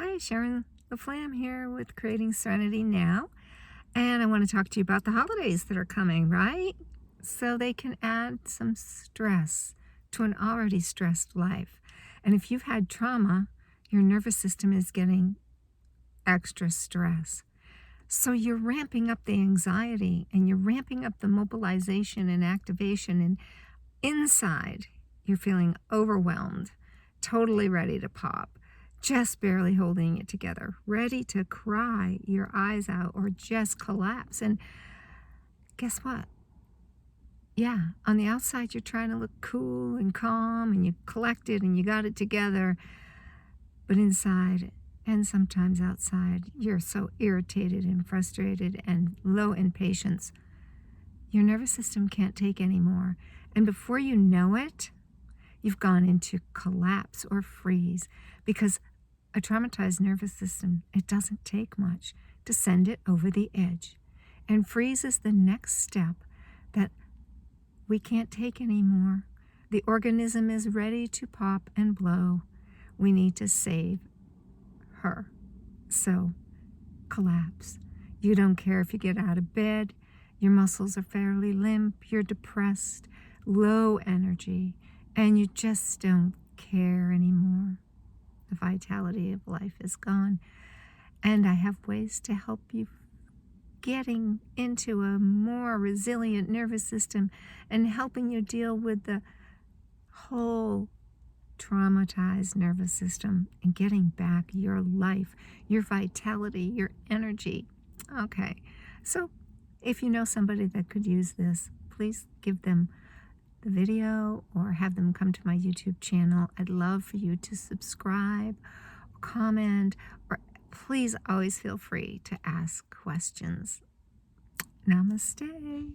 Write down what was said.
Hi, Sharon the Flam here with Creating Serenity Now. And I want to talk to you about the holidays that are coming, right? So they can add some stress to an already stressed life. And if you've had trauma, your nervous system is getting extra stress. So you're ramping up the anxiety and you're ramping up the mobilization and activation. And inside, you're feeling overwhelmed, totally ready to pop, just barely holding it together, ready to cry your eyes out or just collapse. And guess what? Yeah, on the outside, you're trying to look cool and calm and you collected and you got it together. But inside and sometimes outside, you're so irritated and frustrated and low in patience. Your nervous system can't take anymore. And before you know it, you've gone into collapse or freeze, because a traumatized nervous system, it doesn't take much to send it over the edge. And freeze is the next step that we can't take anymore. The organism is ready to pop and blow. We need to save her. So, collapse. You don't care if you get out of bed. Your muscles are fairly limp. You're depressed, low energy, and you just don't care anymore. The vitality of life is gone. And I have ways to help you getting into a more resilient nervous system and helping you deal with the whole traumatized nervous system and getting back your life, your vitality, your energy. Okay, so if you know somebody that could use this, please give them the video or have them come to my YouTube channel. I'd love for you to subscribe, comment, or please always feel free to ask questions. Namaste.